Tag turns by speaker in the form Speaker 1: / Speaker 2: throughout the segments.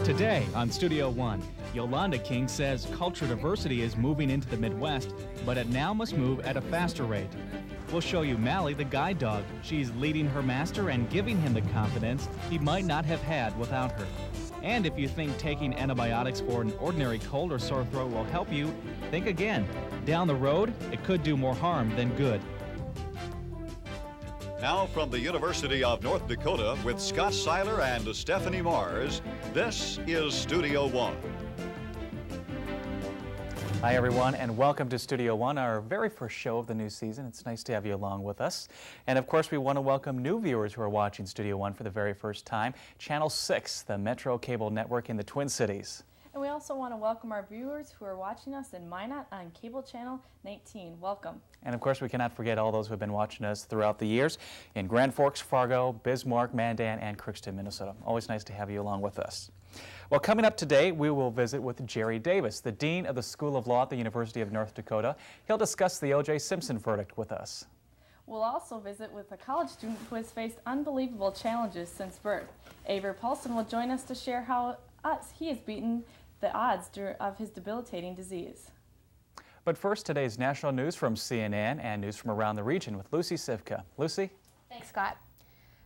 Speaker 1: Today on Studio One, Yolanda King says culture diversity is moving into the Midwest, but it now must move at a faster rate. We'll show you Malley, the guide dog. She's leading her master and giving him the confidence he might not have had without her. And if you think taking antibiotics for an ordinary cold or sore throat will help you, think again. Down the road, it could do more harm than good.
Speaker 2: Now from the University of North Dakota with Scott Seiler and Stephanie Mars, this is Studio One.
Speaker 3: Hi everyone, and welcome to Studio One, our very first show of the new season. It's nice to have you along with us. And of course, we want to welcome new viewers who are watching Studio One for the very first time. Channel 6, the Metro Cable Network in the Twin Cities.
Speaker 4: And we also want to welcome our viewers who are watching us in Minot on Cable Channel 19. Welcome.
Speaker 3: And of course, we cannot forget all those who have been watching us throughout the years in Grand Forks, Fargo, Bismarck, Mandan, and Crookston, Minnesota. Always nice to have you along with us. Well, coming up today, we will visit with Jerry Davis, the Dean of the School of Law at the University of North Dakota. He'll discuss the O.J. Simpson verdict with us.
Speaker 4: We'll also visit with a college student who has faced unbelievable challenges since birth. Avery Paulson will join us to share how he has beaten the odds of his debilitating disease.
Speaker 3: But first, today's national news from CNN and news from around the region with Lucy Sivka. Lucy?
Speaker 5: Thanks, Scott.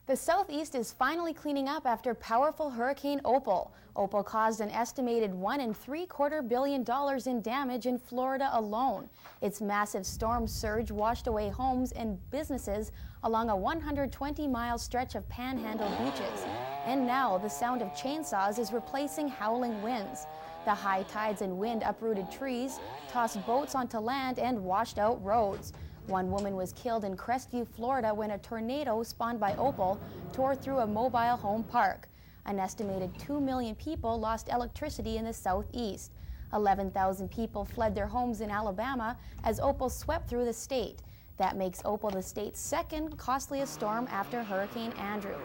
Speaker 5: The Southeast is finally cleaning up after powerful Hurricane Opal. Opal caused an estimated $1.75 billion in damage in Florida alone. Its massive storm surge washed away homes and businesses along a 120-mile stretch of panhandle beaches. And now the sound of chainsaws is replacing howling winds. The high tides and wind uprooted trees, tossed boats onto land, and washed out roads. One woman was killed in Crestview, Florida, when a tornado spawned by Opal tore through a mobile home park. An estimated 2 million people lost electricity in the Southeast. 11,000 people fled their homes in Alabama as Opal swept through the state. That makes Opal the state's second costliest storm after Hurricane Andrew.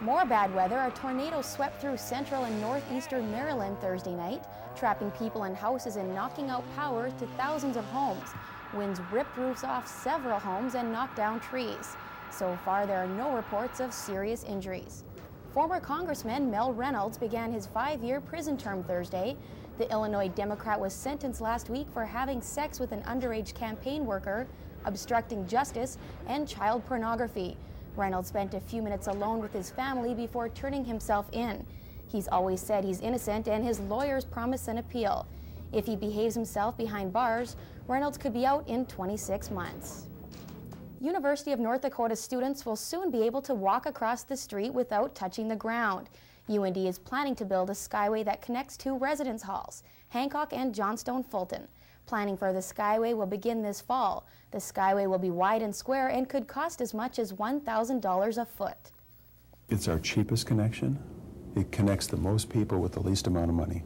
Speaker 5: More bad weather. A tornado swept through central and northeastern Maryland Thursday night, trapping people in houses and knocking out power to thousands of homes. Winds ripped roofs off several homes and knocked down trees. So far, there are no reports of serious injuries. Former Congressman Mel Reynolds began his 5-year prison term Thursday. The Illinois Democrat was sentenced last week for having sex with an underage campaign worker, obstructing justice, and child pornography. Reynolds spent a few minutes alone with his family before turning himself in. He's always said he's innocent, and his lawyers promise an appeal. If he behaves himself behind bars, Reynolds could be out in 26 months. University of North Dakota students will soon be able to walk across the street without touching the ground. UND is planning to build a skyway that connects two residence halls, Hancock and Johnstone Fulton. Planning for the skyway will begin this fall. The skyway will be wide and square and could cost as much as $1,000 a foot.
Speaker 6: It's our cheapest connection. It connects the most people with the least amount of money.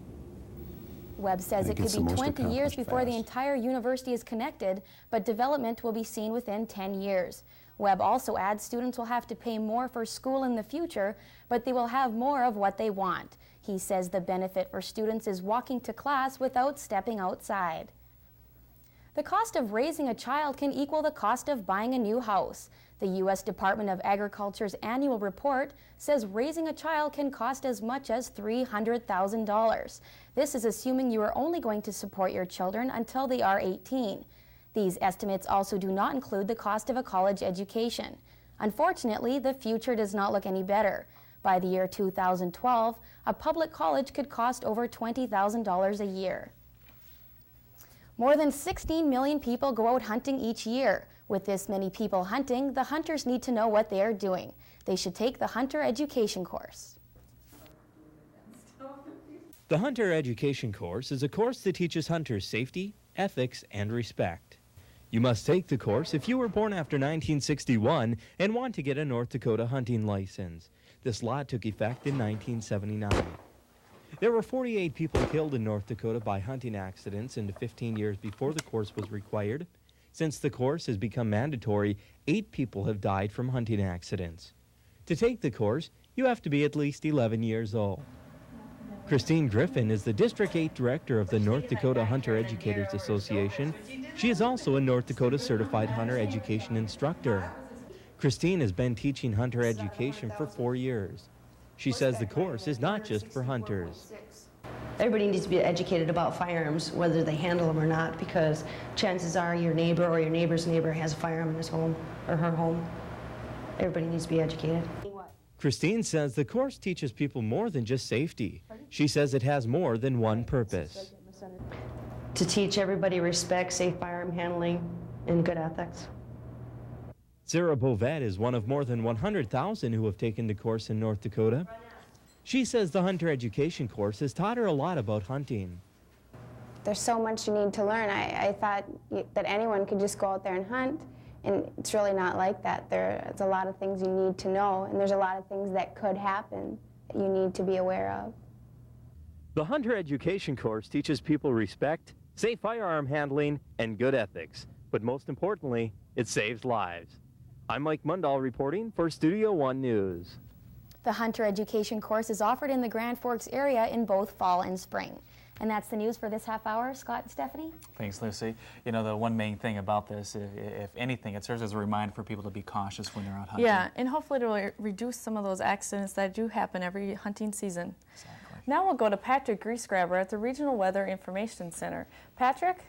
Speaker 5: Webb says it could be 20 years before the entire university is connected, but development will be seen within 10 years. Webb also adds students will have to pay more for school in the future, but they will have more of what they want. He says the benefit for students is walking to class without stepping outside. The cost of raising a child can equal the cost of buying a new house. The U.S. Department of Agriculture's annual report says raising a child can cost as much as $300,000. This is assuming you are only going to support your children until they are 18. These estimates also do not include the cost of a college education. Unfortunately, the future does not look any better. By the year 2012, a public college could cost over $20,000 a year. More than 16 million people go out hunting each year. With this many people hunting, the hunters need to know what they are doing. They should take the Hunter Education course.
Speaker 7: The Hunter Education course is a course that teaches hunters safety, ethics, and respect. You must take the course if you were born after 1961 and want to get a North Dakota hunting license. This law took effect in 1979. There were 48 people killed in North Dakota by hunting accidents in the 15 years before the course was required. Since the course has become mandatory, 8 people have died from hunting accidents. To take the course, you have to be at least 11 years old. Christine Griffin is the District 8 Director of the North Dakota Hunter Educators Association. She is also a North Dakota Certified Hunter Education Instructor. Christine has been teaching hunter education for 4 years. She says the course is not just for hunters.
Speaker 8: Everybody needs to be educated about firearms, whether they handle them or not, because chances are your neighbor or your neighbor's neighbor has a firearm in his home or her home. Everybody needs to be educated.
Speaker 7: Christine says the course teaches people more than just safety. She says it has more than one purpose.
Speaker 8: To teach everybody respect, safe firearm handling, and good ethics.
Speaker 7: Sarah Bovet is one of more than 100,000 who have taken the course in North Dakota. She says the hunter education course has taught her a lot about hunting.
Speaker 9: There's so much you need to learn. I thought that anyone could just go out there and hunt, and it's really not like that. There's a lot of things you need to know, and there's a lot of things that could happen that you need to be aware of.
Speaker 7: The hunter education course teaches people respect, safe firearm handling, and good ethics. But most importantly, it saves lives. I'm Mike Mundahl reporting for Studio One News.
Speaker 5: The hunter education course is offered in the Grand Forks area in both fall and spring. And that's the news for this half hour. Scott and Stephanie?
Speaker 3: Thanks, Lucy. You know, the one main thing about this, if anything, it serves as a reminder for people to be cautious when they're out hunting.
Speaker 4: Yeah, and hopefully it'll reduce some of those accidents that do happen every hunting season.
Speaker 3: Exactly.
Speaker 4: Now we'll go to Patrick Griesgraber at the Regional Weather Information Center. Patrick?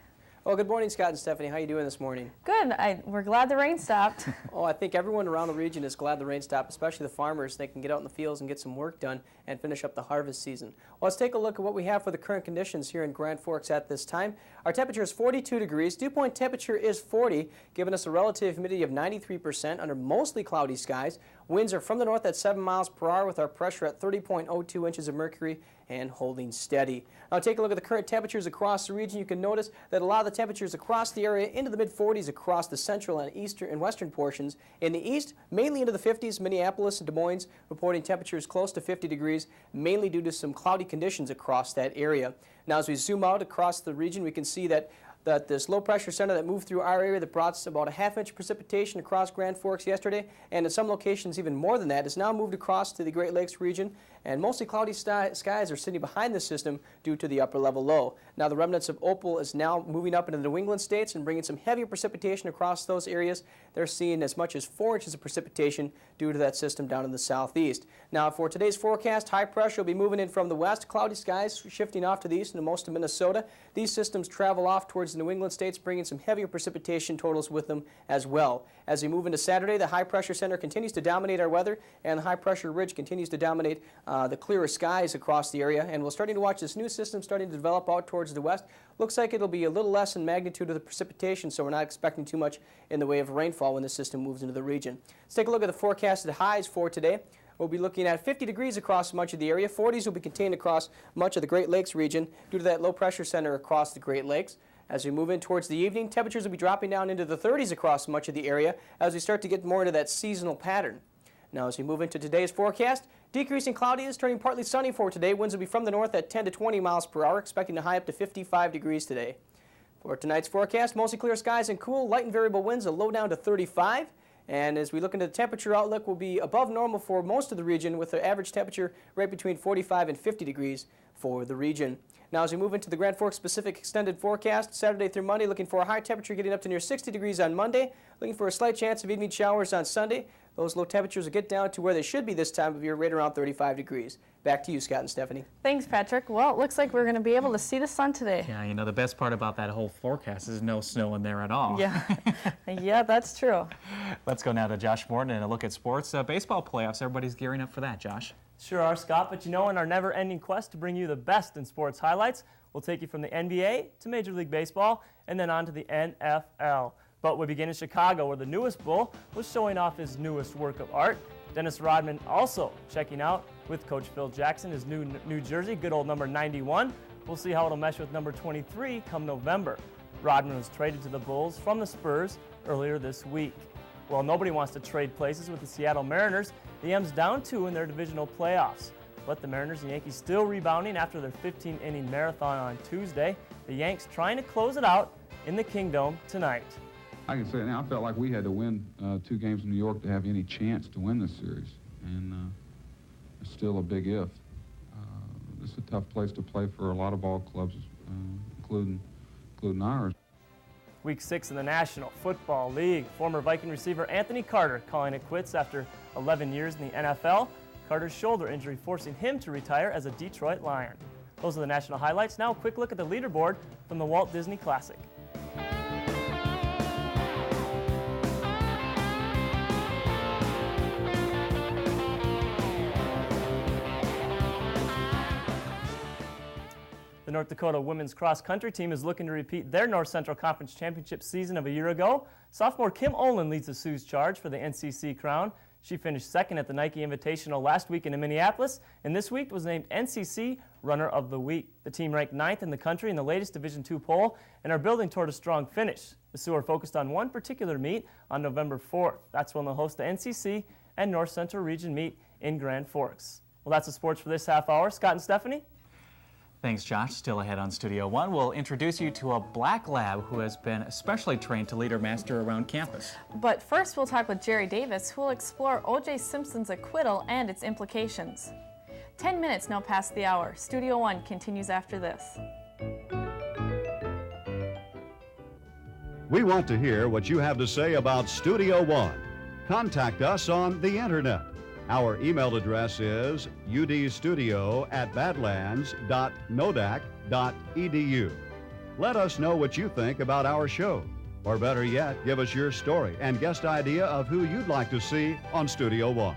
Speaker 10: Well, good morning, Scott and Stephanie. How are you doing this morning?
Speaker 4: Good. We're glad the rain stopped.
Speaker 10: Oh, I think everyone around the region is glad the rain stopped, especially the farmers. They can get out in the fields and get some work done and finish up the harvest season. Well, let's take a look at what we have for the current conditions here in Grand Forks at this time. Our temperature is 42 degrees. Dew point temperature is 40, giving us a relative humidity of 93% under mostly cloudy skies. Winds are from the north at 7 miles per hour with our pressure at 30.02 inches of mercury and holding steady. Now take a look at the current temperatures across the region. You can notice that a lot of the temperatures across the area into the mid-40s across the central and eastern and western portions. In the east, mainly into the 50s, Minneapolis and Des Moines reporting temperatures close to 50 degrees, mainly due to some cloudy conditions across that area. Now as we zoom out across the region, we can see that this low pressure center that moved through our area that brought us about a half-inch precipitation across Grand Forks yesterday, and in some locations even more than that, has now moved across to the Great Lakes region, and mostly cloudy skies are sitting behind this system due to the upper level low. Now the remnants of Opal is now moving up into the New England states and bringing some heavier precipitation across those areas. They're seeing as much as 4 inches of precipitation due to that system down in the southeast. Now for today's forecast, high pressure will be moving in from the west, cloudy skies shifting off to the east into most of Minnesota. These systems travel off towards the New England states, bringing some heavier precipitation totals with them as well. As we move into Saturday, the high pressure center continues to dominate our weather, and the high pressure ridge continues to dominate the clearer skies across the area. And we're starting to watch this new system starting to develop out towards the west. Looks like it'll be a little less in magnitude of the precipitation, so we're not expecting too much in the way of rainfall when this system moves into the region. Let's take a look at the forecasted highs for today. We'll be looking at 50 degrees across much of the area. 40s will be contained across much of the Great Lakes region due to that low pressure center across the Great Lakes. As we move in towards the evening, temperatures will be dropping down into the 30s across much of the area as we start to get more into that seasonal pattern. Now as we move into today's forecast, decreasing cloudiness, turning partly sunny for today. Winds will be from the north at 10 to 20 miles per hour, expecting a high up to 55 degrees today. For tonight's forecast, mostly clear skies and cool, light and variable winds, a low down to 35. And as we look into the temperature outlook, will be above normal for most of the region with the average temperature right between 45 and 50 degrees for the region. Now as we move into the Grand Forks Pacific extended forecast, Saturday through Monday, looking for a high temperature getting up to near 60 degrees on Monday, looking for a slight chance of evening showers on Sunday. Those low temperatures will get down to where they should be this time of year, right around 35 degrees. Back to you, Scott and Stephanie.
Speaker 4: Thanks, Patrick. Well, it looks like we're going to be able to see the sun today.
Speaker 3: Yeah, you know, the best part about that whole forecast is no snow in there at all.
Speaker 4: Yeah, yeah, that's true.
Speaker 3: Let's go now to Josh Morton and a look at sports. Baseball playoffs, everybody's gearing up for that, Josh.
Speaker 11: Sure are, Scott, but you know, in our never-ending quest to bring you the best in sports highlights, we'll take you from the NBA to Major League Baseball and then on to the NFL. But we begin in Chicago, where the newest Bull was showing off his newest work of art. Dennis Rodman also checking out with Coach Phil Jackson, his new New Jersey, good old number 91. We'll see how it'll mesh with number 23 come November. Rodman was traded to the Bulls from the Spurs earlier this week. Well, nobody wants to trade places with the Seattle Mariners. The M's down 2 in their divisional playoffs. But the Mariners and Yankees still rebounding after their 15-inning marathon on Tuesday. The Yanks trying to close it out in the Kingdome tonight.
Speaker 12: I can say it now, I felt like we had to win 2 games in New York to have any chance to win this series. And it's still a big if. It's a tough place to play for a lot of ball clubs, including ours.
Speaker 11: Week 6 in the National Football League. Former Viking receiver Anthony Carter calling it quits after 11 years in the NFL. Carter's shoulder injury forcing him to retire as a Detroit Lion. Those are the national highlights. Now a quick look at the leaderboard from the Walt Disney Classic. The North Dakota women's cross-country team is looking to repeat their North Central Conference Championship season of a year ago. Sophomore Kim Olin leads the Sioux charge for the NCC crown. She finished second at the Nike Invitational last weekend in Minneapolis, and this week was named NCC Runner of the Week. The team ranked 9th in the country in the latest Division II poll and are building toward a strong finish. The Sioux are focused on one particular meet on November 4th. That's when they'll host the NCC and North Central Region meet in Grand Forks. Well, that's the sports for this half hour. Scott and Stephanie?
Speaker 3: Thanks, Josh. Still ahead on Studio One, we'll introduce you to a black lab who has been especially trained to lead her master around campus.
Speaker 4: But first, we'll talk with Jerry Davis, who will explore O.J. Simpson's acquittal and its implications. 10 minutes now past the hour. Studio One continues after this.
Speaker 2: We want to hear what you have to say about Studio One. Contact us on the internet. Our email address is udstudio@badlands.nodac.edu. Let us know what you think about our show. Or better yet, give us your story and guest idea of who you'd like to see on Studio One.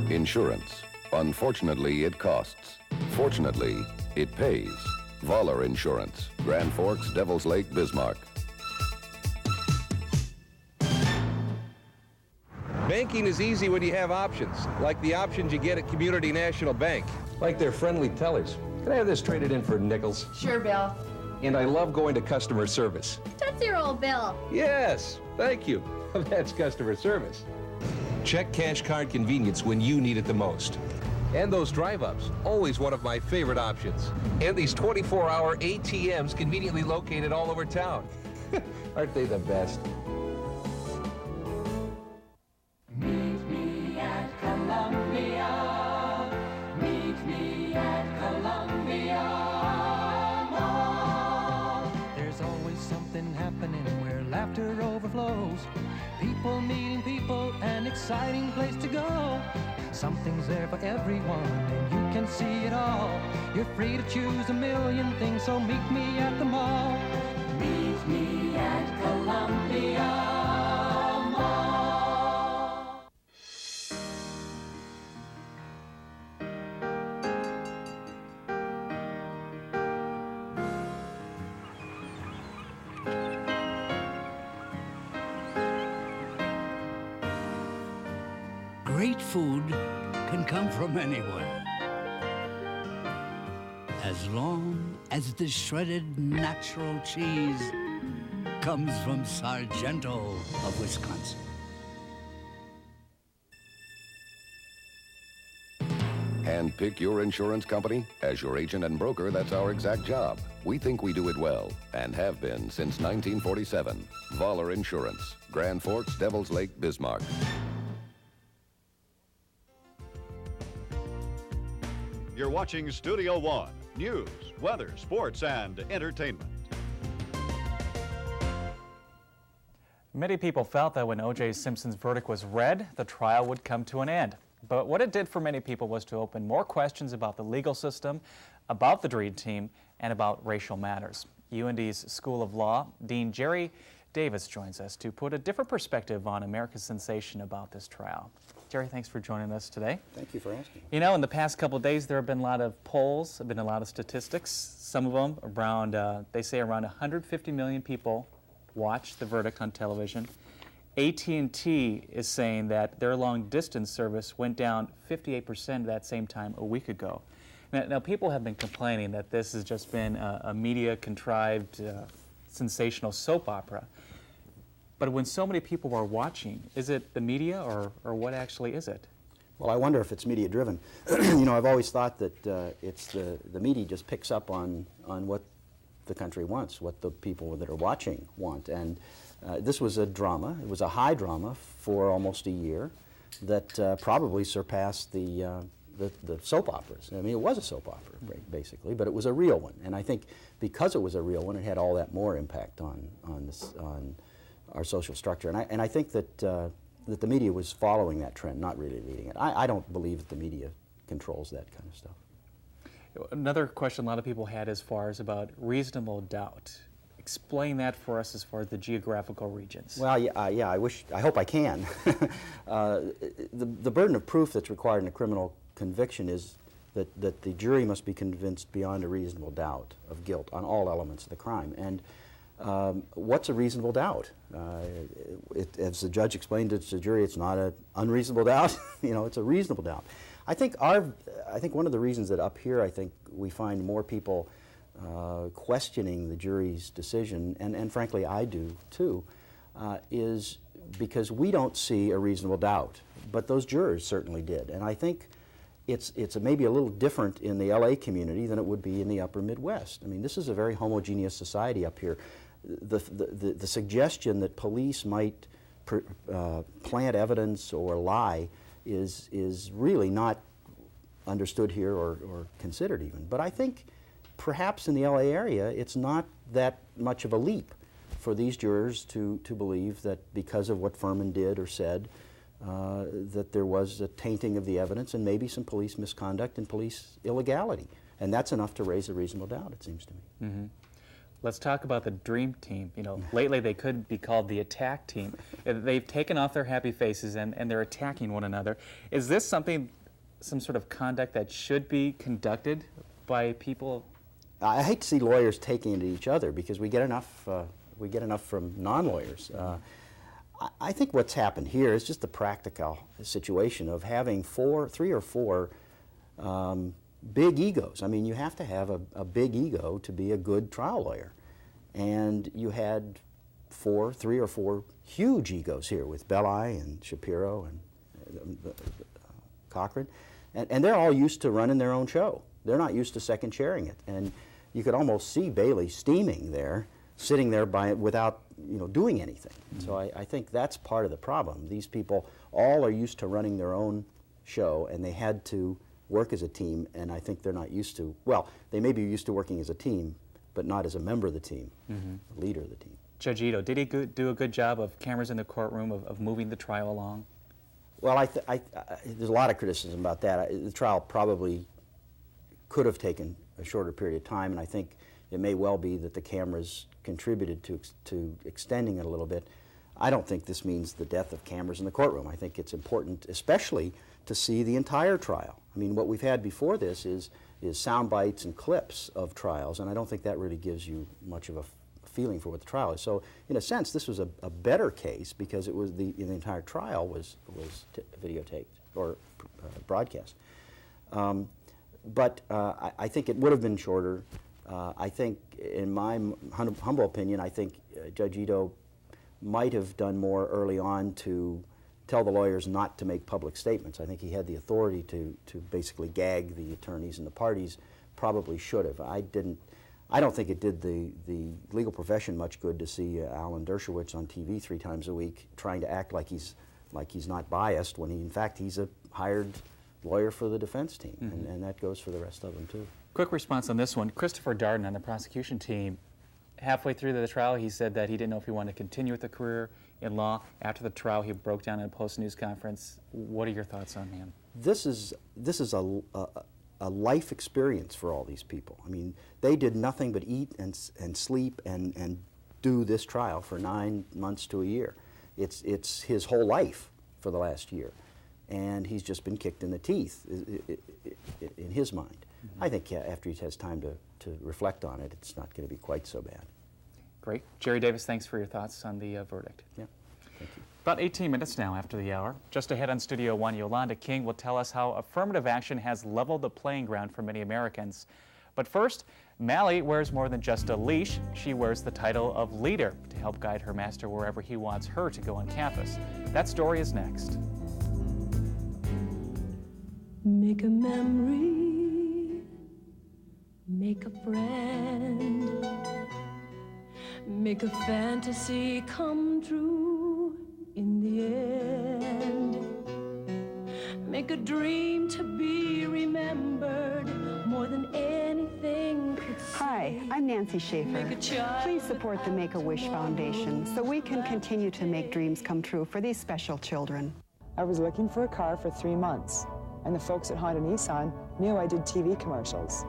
Speaker 13: Insurance. Unfortunately, it costs. Fortunately, it pays. Voller Insurance. Grand Forks, Devil's Lake, Bismarck.
Speaker 14: Banking is easy when you have options, like the options you get at Community National Bank. Like their friendly tellers. Can I have this traded in for nickels?
Speaker 15: Sure, Bill.
Speaker 14: And I love going to customer service.
Speaker 15: Tootsie Roll, Bill.
Speaker 14: Yes, thank you. That's customer service. Check cash card convenience when you need it the most. And those drive-ups, always one of my favorite options. And these 24-hour ATMs conveniently located all over town. Aren't they the best?
Speaker 16: Meet me at Columbia. Meet me at Columbia Mall.
Speaker 17: There's always something happening where laughter overflows. People meeting people, an exciting place to go. Something's there for everyone, and you can see it all. You're free to choose a million things, so meet me at the mall.
Speaker 16: Meet me at Columbia Mall.
Speaker 18: Great food can come from anyone, as long as the shredded natural cheese comes from Sargento of Wisconsin.
Speaker 13: Handpick your insurance company? As your agent and broker, that's our exact job. We think we do it well, and have been since 1947. Voller Insurance, Grand Forks, Devil's Lake, Bismarck.
Speaker 2: You're watching Studio One, news, weather, sports, and entertainment.
Speaker 3: Many people felt that when O.J. Simpson's verdict was read, the trial would come to an end. But what it did for many people was to open more questions about the legal system, about the Dream Team, and about racial matters. UND's School of Law, Dean Jerry Davis joins us to put a different perspective on America's sensation about this trial. Jerry, thanks for joining us today.
Speaker 19: Thank you for asking.
Speaker 3: You know, in the past couple of days, there have been a lot of polls, have been a lot of statistics. Some of them around, they say around 150 million people watched the verdict on television. AT&T is saying that their long-distance service went down 58% that same time a week ago. Now, people have been complaining that this has just been a media-contrived, sensational soap opera. But when so many people are watching, is it the media or what actually is it?
Speaker 19: Well, I wonder if it's media-driven. You know, I've always thought that it's the media just picks up on what the country wants, what the people that are watching want. And this was a drama. It was a high drama for almost a year that probably surpassed the soap operas. I mean, it was a soap opera, basically, but it was a real one. And I think because it was a real one, it had all that more impact on our social structure. And I think that, that the media was following that trend, not really leading it. I don't believe that the media controls that kind of stuff.
Speaker 3: Another question a lot of people had as far as about reasonable doubt. Explain that for us as far as the geographical regions.
Speaker 19: Well, yeah, I hope I can. The burden of proof that's required in a criminal conviction is that the jury must be convinced beyond a reasonable doubt of guilt on all elements of the crime. And what's a reasonable doubt? As the judge explained it to the jury, it's not an unreasonable doubt. You know, it's a reasonable doubt. I think one of the reasons that up here, I think we find more people questioning the jury's decision, and frankly I do too, is because we don't see a reasonable doubt, but those jurors certainly did. And I think it's maybe a little different in the LA community than it would be in the upper Midwest. I mean, this is a very homogeneous society up here. The suggestion that police might plant evidence or lie is really not understood here or considered even. But I think perhaps in the LA area it's not that much of a leap for these jurors to believe that because of what Furman did or said that there was a tainting of the evidence and maybe some police misconduct and police illegality. And that's enough to raise a reasonable doubt, it seems to me.
Speaker 3: Mm-hmm. Let's talk about the dream team. You know, lately they could be called the attack team. They've taken off their happy faces and they're attacking one another. Is this some sort of conduct that should be conducted by people?
Speaker 19: I hate to see lawyers taking it to each other because we get enough from non-lawyers. I think what's happened here is just the practical situation of having three or four big egos. I mean, you have to have a big ego to be a good trial lawyer. And you had three or four huge egos here with Belli and Shapiro and Cochran. And they're all used to running their own show. They're not used to second chairing it. And you could almost see Bailey steaming there, sitting there without doing anything. Mm-hmm. So I think that's part of the problem. These people all are used to running their own show, and they had to work as a team, and I think they're not used to, well, they may be used to working as a team, but not as a member of the team, a leader of the team.
Speaker 3: Judge Ito, did he do a good job of cameras in the courtroom, of moving the trial along?
Speaker 19: Well, there's a lot of criticism about that. The trial probably could have taken a shorter period of time, and I think it may well be that the cameras contributed to extending it a little bit. I don't think this means the death of cameras in the courtroom. I think it's important, especially to see the entire trial. I mean, what we've had before this is sound bites and clips of trials, and I don't think that really gives you much of a feeling for what the trial is. So, in a sense, this was a better case because it was the entire trial was videotaped or broadcast. But I think it would have been shorter. I think, in my humble opinion, I think Judge Ito might have done more early on to tell the lawyers not to make public statements. I think he had the authority to basically gag the attorneys and the parties. Probably should have. I don't think it did the legal profession much good to see Alan Dershowitz on TV 3 times a week trying to act like he's not biased when in fact he's a hired lawyer for the defense team, and that goes for the rest of them too.
Speaker 3: Quick response on this one. Christopher Darden on the prosecution team, halfway through the trial he said that he didn't know if he wanted to continue with a career in law. After the trial he broke down in a post-news conference. What are your thoughts on him?
Speaker 19: This is a life experience for all these people. I mean, they did nothing but eat and sleep and do this trial for 9 months to a year. It's his whole life for the last year, and he's just been kicked in the teeth in his mind. I think after he has time to reflect on it, it's not going to be quite so bad.
Speaker 3: Great. Jerry Davis, thanks for your thoughts on the verdict.
Speaker 19: Yeah, thank you.
Speaker 3: About 18 minutes now after the hour. Just ahead on Studio One, Yolanda King will tell us how affirmative action has leveled the playing ground for many Americans. But first, Malley wears more than just a leash. She wears the title of leader to help guide her master wherever he wants her to go on campus. That story is next.
Speaker 16: Make a memory, make a friend, make a fantasy come true in the end. Make a dream to be remembered
Speaker 15: more than anything could say.
Speaker 20: Hi, I'm Nancy Schaefer. Please support the Make-A-Wish Foundation so we can continue to make dreams come true for these special children.
Speaker 21: I was looking for a car for 3 months, and the folks at Honda Nissan knew I did TV commercials.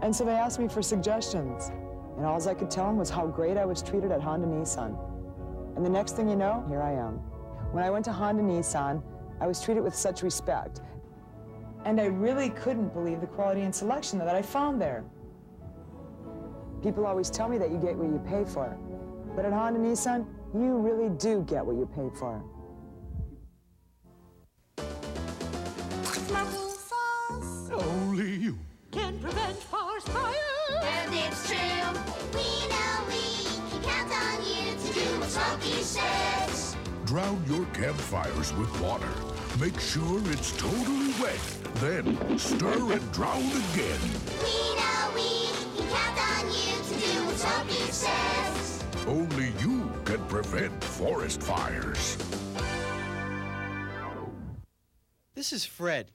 Speaker 21: And so they asked me for suggestions, and all I could tell them was how great I was treated at Honda Nissan. And the next thing you know, here I am. When I went to Honda Nissan, I was treated with such respect. And I really couldn't believe the quality and selection that I found there. People always tell me that you get what you pay for. But at Honda Nissan, you really do get what you pay for.
Speaker 16: Only you can prevent forest fire.
Speaker 22: And it's true. We know we can count on you to do what Smoky says.
Speaker 23: Drown your campfires with water. Make sure it's totally wet. Then stir and drown again.
Speaker 22: We know we can count on you to do what Smoky says.
Speaker 23: Only you can prevent forest fires.
Speaker 24: This is Fred.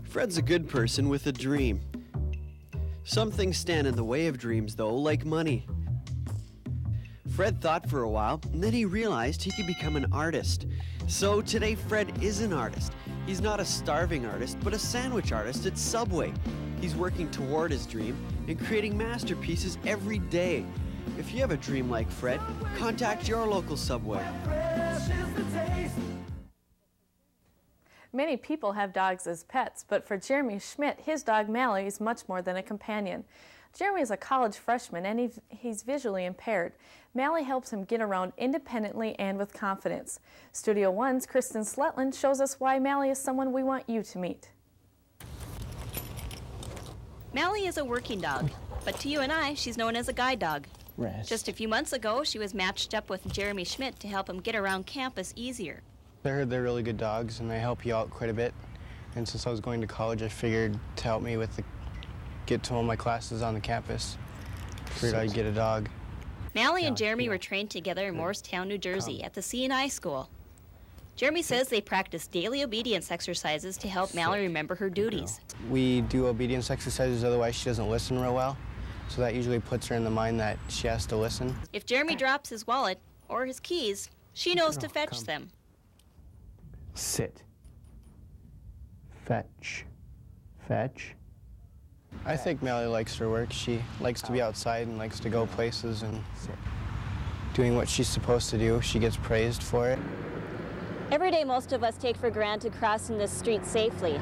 Speaker 24: Fred's a good person with a dream. Some things stand in the way of dreams, though, like money. Fred thought for a while, and then he realized he could become an artist. So today, Fred is an artist. He's not a starving artist, but a sandwich artist at Subway. He's working toward his dream and creating masterpieces every day. If you have a dream like Fred, contact your local Subway.
Speaker 4: Many people have dogs as pets, but for Jeremy Schmidt, his dog Malley is much more than a companion. Jeremy is a college freshman and he's visually impaired. Malley helps him get around independently and with confidence. Studio One's Kristen Sletland shows us why Malley is someone we want you to meet.
Speaker 25: Malley is a working dog, but to you and I, she's known as a guide dog.
Speaker 26: Rest.
Speaker 25: Just a few months ago, she was matched up with Jeremy Schmidt to help him get around campus easier.
Speaker 26: I heard they're really good dogs, and they help you out quite a bit. And since I was going to college, I figured to help me with get to all my classes on the campus, figured I'd get a dog.
Speaker 25: Malley and Jeremy were trained together in Morristown, New Jersey at the C&I school. Jeremy says they practice daily obedience exercises to help Malley remember her duties.
Speaker 26: We do obedience exercises, otherwise she doesn't listen real well. So that usually puts her in the mind that she has to listen.
Speaker 25: If Jeremy drops his wallet or his keys, she knows to fetch them.
Speaker 26: Sit. Fetch. Fetch. I think Malley likes her work. She likes to be outside and likes to go places and doing what she's supposed to do. She gets praised for it.
Speaker 25: Every day, most of us take for granted crossing this street safely.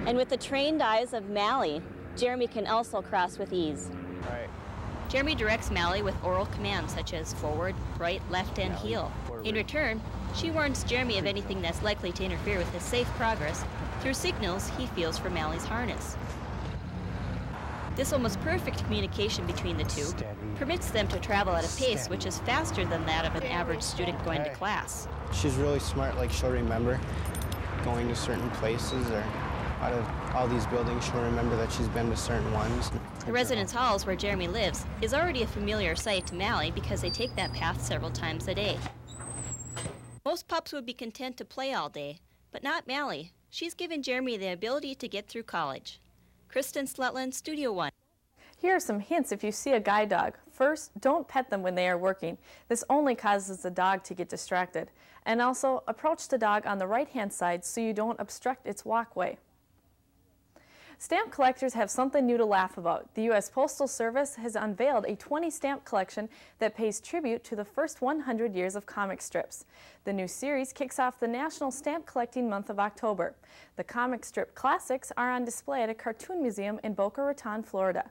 Speaker 25: And with the trained eyes of Malley, Jeremy can also cross with ease.
Speaker 26: Right.
Speaker 25: Jeremy directs Malley with oral commands such as forward, right, left, and heel. In return, she warns Jeremy of anything that's likely to interfere with his safe progress through signals he feels from Malley's harness. This almost perfect communication between the two permits them to travel at a pace which is faster than that of an average student going to class.
Speaker 26: She's really smart, like she'll remember going to certain places, or out of all these buildings, she'll remember that she's been to certain ones.
Speaker 25: The residence halls where Jeremy lives is already a familiar sight to Malley because they take that path several times a day. Most pups would be content to play all day, but not Malley. She's given Jeremy the ability to get through college. Kristen Sletland, Studio One.
Speaker 4: Here are some hints if you see a guide dog. First, don't pet them when they are working. This only causes the dog to get distracted. And also, approach the dog on the right-hand side so you don't obstruct its walkway. Stamp collectors have something new to laugh about. The U.S. Postal Service has unveiled a 20 stamp collection that pays tribute to the first 100 years of comic strips. The new series kicks off the National Stamp Collecting Month of October. The comic strip classics are on display at a cartoon museum in Boca Raton, Florida.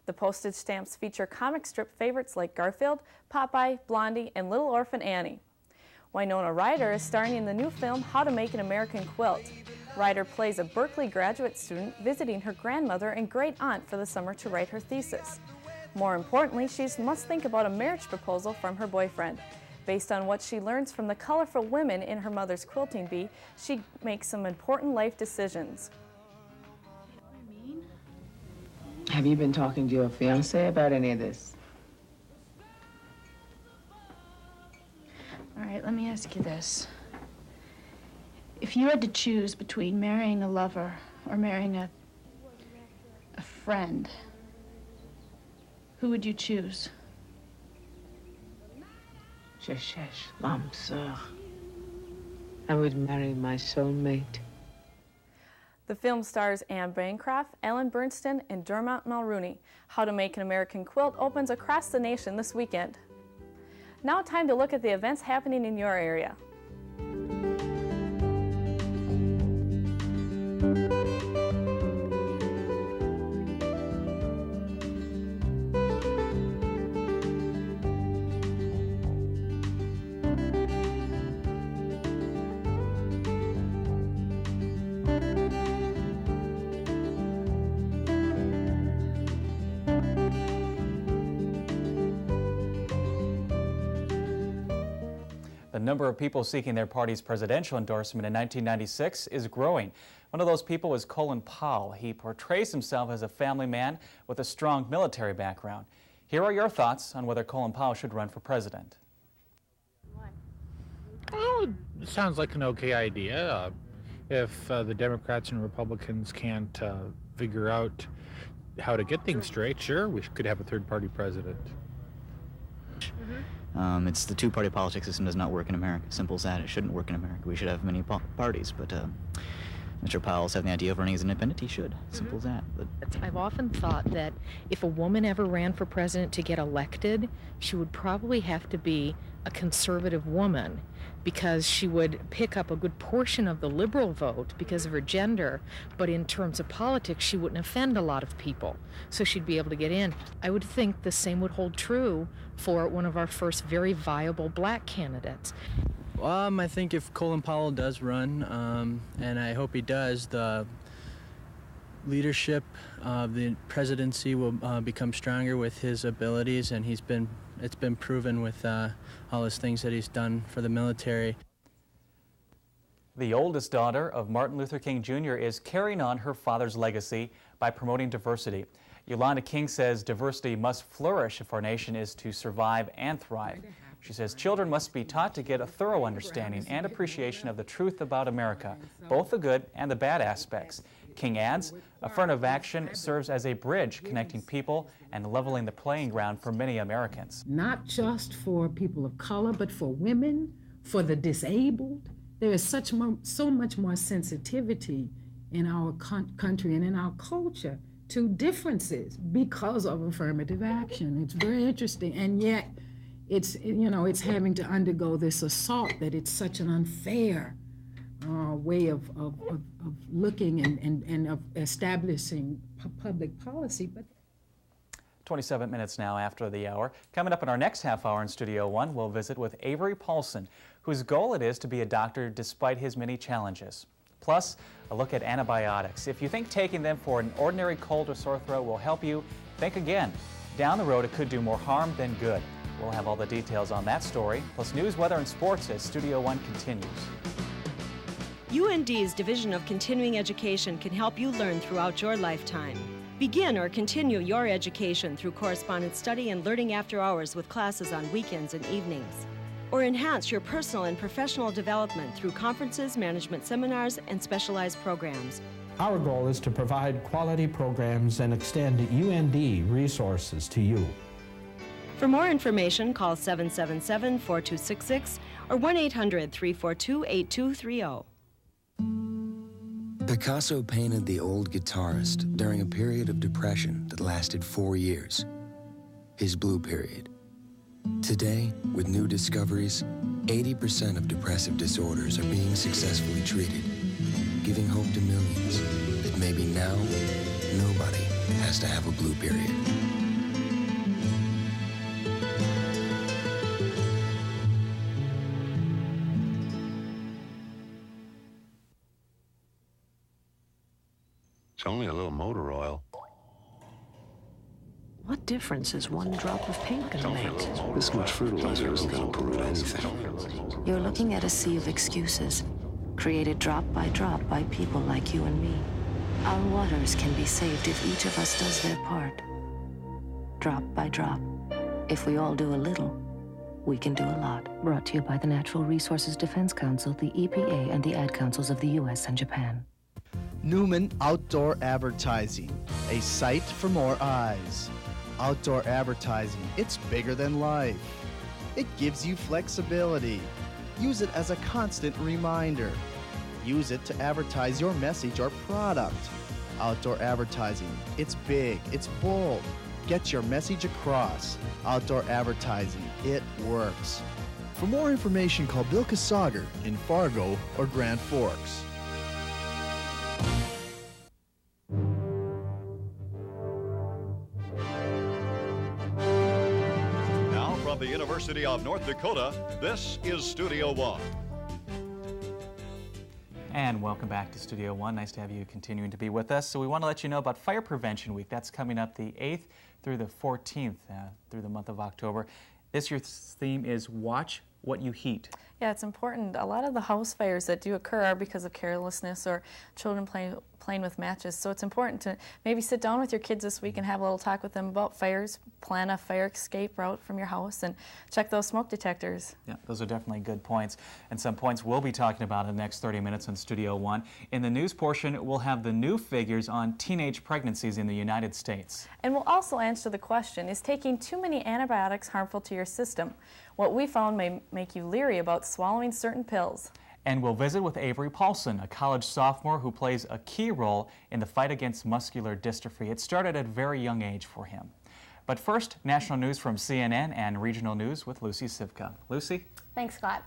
Speaker 4: The postage stamps feature comic strip favorites like Garfield, Popeye, Blondie, and Little Orphan Annie. Winona Ryder is starring in the new film How to Make an American Quilt. Ryder plays a Berkeley graduate student visiting her grandmother and great-aunt for the summer to write her thesis. More importantly, she must think about a marriage proposal from her boyfriend. Based on what she learns from the colorful women in her mother's quilting bee, she makes some important life decisions.
Speaker 27: Have you been talking to your fiancé about any of this?
Speaker 28: All right, let me ask you this. If you had to choose between marrying a lover or marrying a
Speaker 1: friend, who would you choose?
Speaker 27: Je cherche l'âme sœur. I would marry my soulmate.
Speaker 4: The film stars Anne Bancroft, Ellen Bernstein, and Dermot Mulrooney. How to Make an American Quilt opens across the nation this weekend. Now time to look at the events happening in your area.
Speaker 3: The number of people seeking their party's presidential endorsement in 1996 is growing. One of those people was Colin Powell. He portrays himself as a family man with a strong military background. Here are your thoughts on whether Colin Powell should run for president.
Speaker 5: Oh, it sounds like an okay idea. If the Democrats and Republicans can't figure out how to get things straight, sure, we could have a third-party president.
Speaker 6: It's the two-party politics system does not work in America. Simple as that. It shouldn't work in America. We should have many parties, but Mr. Powell's having the idea of running as an independent. He should. Simple as that. But
Speaker 7: I've often thought that if a woman ever ran for president to get elected, she would probably have to be a conservative woman, because she would pick up a good portion of the liberal vote because of her gender, but in terms of politics, she wouldn't offend a lot of people, so she'd be able to get in. I would think the same would hold true for one of our first very viable black candidates.
Speaker 26: I think if Colin Powell does run, and I hope he does, the leadership of the presidency will become stronger with his abilities, and it's been proven with all his things that he's done for the military.
Speaker 3: The oldest daughter of Martin Luther King Jr. is carrying on her father's legacy by promoting diversity. Yolanda King says diversity must flourish if our nation is to survive and thrive. She says children must be taught to get a thorough understanding and appreciation of the truth about America, both the good and the bad aspects. King adds, affirmative action serves as a bridge connecting people and leveling the playing ground for many Americans.
Speaker 8: Not just for people of color, but for women, for the disabled. There is so much more sensitivity in our country and in our culture to differences because of affirmative action. It's very interesting, and yet it's having to undergo this assault that it's such an unfair way of looking and of establishing public policy. But
Speaker 3: 27 minutes now after the hour. Coming up in our next half hour in Studio One, we'll visit with Avery Paulson, whose goal it is to be a doctor despite his many challenges. Plus, a look at antibiotics. If you think taking them for an ordinary cold or sore throat will help you, think again. Down the road, it could do more harm than good. We'll have all the details on that story, plus news, weather, and sports as Studio One continues.
Speaker 9: UND's Division of Continuing Education can help you learn throughout your lifetime. Begin or continue your education through correspondence study and learning after hours with classes on weekends and evenings. Or enhance your personal and professional development through conferences, management seminars, and specialized programs.
Speaker 10: Our goal is to provide quality programs and extend UND resources to you.
Speaker 9: For more information, call 777-4266 or 1-800-342-8230.
Speaker 28: Picasso painted the old guitarist during a period of depression that lasted 4 years, his blue period. Today, with new discoveries, 80% of depressive disorders are being successfully treated, giving hope to millions that maybe now, nobody has to have a blue period.
Speaker 29: It's only a little motor oil.
Speaker 30: What difference is one drop of paint going to make?
Speaker 29: This much fertilizer isn't going to pollute anything.
Speaker 30: You're looking at a sea of excuses, created drop by people like you and me. Our waters can be saved if each of us does their part. Drop by drop. If we all do a little, we can do a lot. Brought to you by the Natural Resources Defense Council, the EPA, and the Ad Councils of the U.S. and Japan.
Speaker 2: Newman Outdoor Advertising, a sight for more eyes. Outdoor advertising, it's bigger than life. It gives you flexibility. Use it as a constant reminder. Use it to advertise your message or product. Outdoor advertising, it's big, it's bold. Get your message across. Outdoor advertising, it works. For more information, call Bill Kasager in Fargo or Grand Forks.
Speaker 11: Now from the University of North Dakota, this is Studio One.
Speaker 3: And welcome back to Studio One. Nice to have you continuing to be with us. So we want to let you know about Fire Prevention Week. That's coming up the 8th through the 14th through the month of October. This year's theme is Watch What You Heat.
Speaker 4: Yeah, it's important. A lot of the house fires that do occur are because of carelessness or children playing with matches. So it's important to maybe sit down with your kids this week and have a little talk with them about fires, plan a fire escape route from your house, and check those smoke detectors.
Speaker 3: Yeah, those are definitely good points. And some points we'll be talking about in the next 30 minutes on Studio One. In the news portion, we'll have the new figures on teenage pregnancies in the United States.
Speaker 4: And we'll also answer the question, is taking too many antibiotics harmful to your system? What we found may make you leery about swallowing certain pills.
Speaker 3: And we'll visit with Avery Paulson, a college sophomore who plays a key role in the fight against muscular dystrophy. It started at a very young age for him. But first, national news from CNN and regional news with Lucy Sivka. Lucy?
Speaker 12: Thanks, Scott.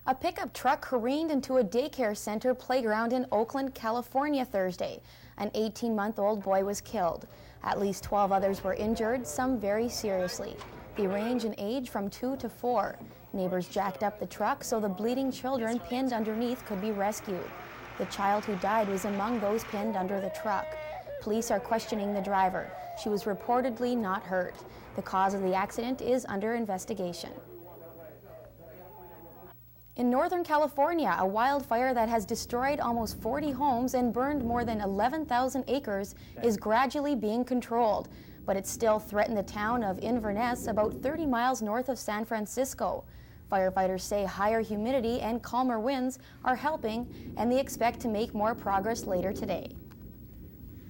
Speaker 12: A pickup truck careened into a daycare center playground in Oakland, California Thursday. An 18-month-old boy was killed. At least 12 others were injured, some very seriously. They range in age from 2 to 4. Neighbors jacked up the truck so the bleeding children pinned underneath could be rescued. The child who died was among those pinned under the truck. Police are questioning the driver. She was reportedly not hurt. The cause of the accident is under investigation. In Northern California, a wildfire that has destroyed almost 40 homes and burned more than 11,000 acres is gradually being controlled. But it still threatened the town of Inverness, about 30 miles north of San Francisco. Firefighters say higher humidity and calmer winds are helping, and they expect to make more progress later today.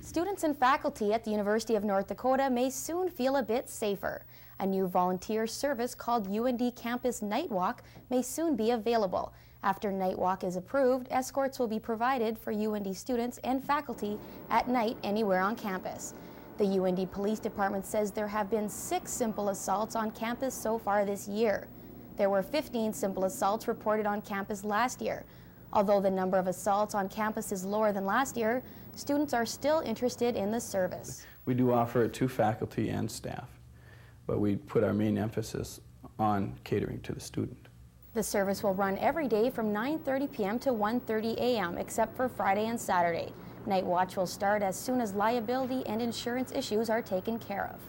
Speaker 12: Students and faculty at the University of North Dakota may soon feel a bit safer. A new volunteer service called UND Campus Night Walk may soon be available. After Night Walk is approved, escorts will be provided for UND students and faculty at night anywhere on campus. The UND Police Department says there have been 6 simple assaults on campus so far this year. There were 15 simple assaults reported on campus last year. Although the number of assaults on campus is lower than last year, students are still interested in the service.
Speaker 13: We do offer it to faculty and staff, but we put our main emphasis on catering to the student.
Speaker 12: The service will run every day from 9:30 p.m. to 1:30 a.m. except for Friday and Saturday. Night watch will start as soon as liability and insurance issues are taken care of.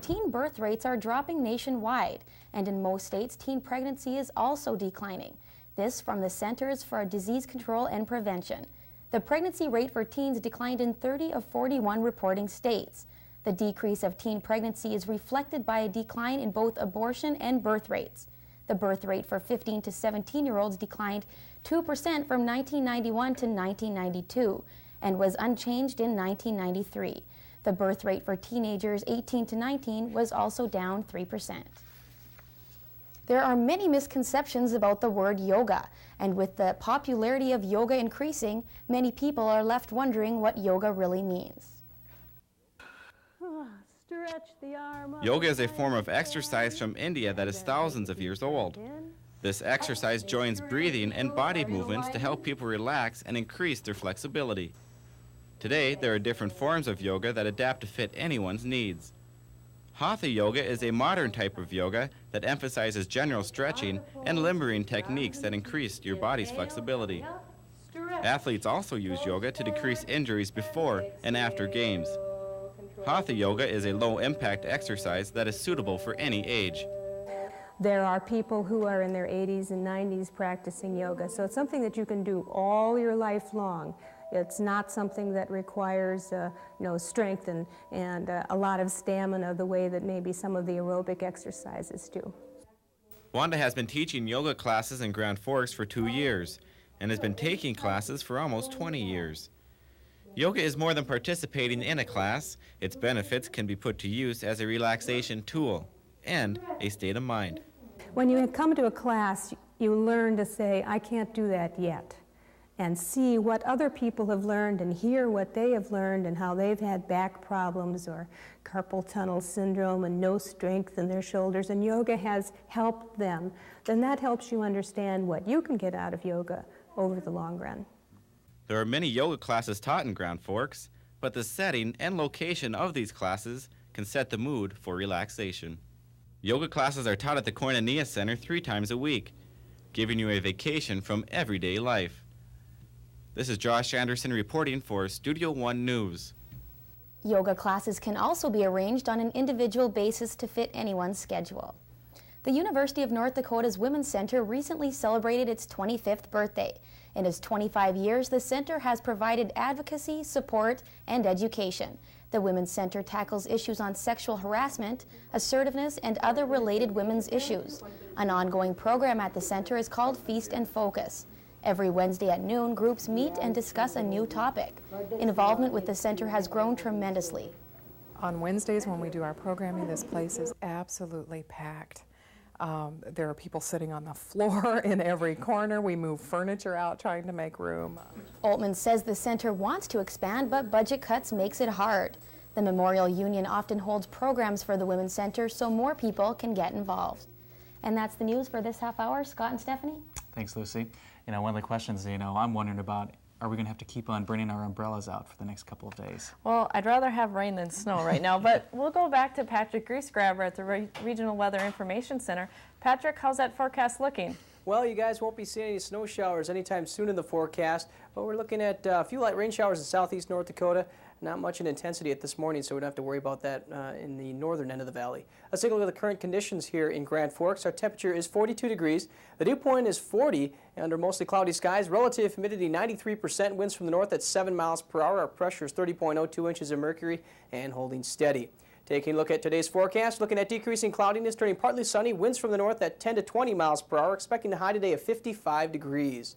Speaker 12: Teen birth rates are dropping nationwide, and in most states, teen pregnancy is also declining. This from the Centers for Disease Control and Prevention. The pregnancy rate for teens declined in 30 of 41 reporting states. The decrease of teen pregnancy is reflected by a decline in both abortion and birth rates. The birth rate for 15 to 17-year-olds declined 2% from 1991 to 1992 and was unchanged in 1993. The birth rate for teenagers 18 to 19 was also down 3%. There are many misconceptions about the word yoga, and with the popularity of yoga increasing, many people are left wondering what yoga really means.
Speaker 14: Yoga is a form of exercise from India that is thousands of years old. This exercise joins breathing and body movements to help people relax and increase their flexibility. Today, there are different forms of yoga that adapt to fit anyone's needs. Hatha yoga is a modern type of yoga that emphasizes general stretching and limbering techniques that increase your body's flexibility. Athletes also use yoga to decrease injuries before and after games. Hatha yoga is a low-impact exercise that is suitable for any age.
Speaker 15: There are people who are in their 80s and 90s practicing yoga, so it's something that you can do all your life long. It's not something that requires strength and a lot of stamina the way that maybe some of the aerobic exercises do.
Speaker 14: Wanda has been teaching yoga classes in Grand Forks for 2 years and has been taking classes for almost 20 years. Yoga is more than participating in a class. Its benefits can be put to use as a relaxation tool and a state of mind.
Speaker 15: When you come to a class, you learn to say, I can't do that yet, and see what other people have learned and hear what they have learned and how they've had back problems or carpal tunnel syndrome and no strength in their shoulders, and yoga has helped them. Then that helps you understand what you can get out of yoga over the long run.
Speaker 14: There are many yoga classes taught in Grand Forks, but the setting and location of these classes can set the mood for relaxation. Yoga classes are taught at the Koinonia Center 3 times a week, giving you a vacation from everyday life. This is Josh Anderson reporting for Studio One News.
Speaker 12: Yoga classes can also be arranged on an individual basis to fit anyone's schedule. The University of North Dakota's Women's Center recently celebrated its 25th birthday. In its 25 years, the center has provided advocacy, support, and education. The Women's Center tackles issues on sexual harassment, assertiveness, and other related women's issues. An ongoing program at the center is called Feast and Focus. Every Wednesday at noon, groups meet and discuss a new topic. Involvement with the center has grown tremendously.
Speaker 16: On Wednesdays when we do our programming, this place is absolutely packed. There are people sitting on the floor in every corner. We move furniture out trying to make room.
Speaker 12: Altman says the center wants to expand, but budget cuts makes it hard. The Memorial Union often holds programs for the Women's Center so more people can get involved. And that's the news for this half hour. Scott and Stephanie?
Speaker 3: Thanks, Lucy. One of the questions, I'm wondering about, are we going to have to keep on bringing our umbrellas out for the next couple of days?
Speaker 4: Well, I'd rather have rain than snow right now, but we'll go back to Patrick Greasegrabber at the Regional Weather Information Center. Patrick, how's that forecast looking?
Speaker 17: Well, you guys won't be seeing any snow showers anytime soon in the forecast, but we're looking at a few light rain showers in southeast North Dakota. Not much in intensity at this morning, so we don't have to worry about that in the northern end of the valley. Let's take a look at the current conditions here in Grand Forks. Our temperature is 42 degrees. The dew point is 40 under mostly cloudy skies. Relative humidity 93%. Winds from the north at 7 miles per hour. Our pressure is 30.02 inches of mercury and holding steady. Taking a look at today's forecast, looking at decreasing cloudiness, turning partly sunny. Winds from the north at 10 to 20 miles per hour. Expecting a high today of 55 degrees.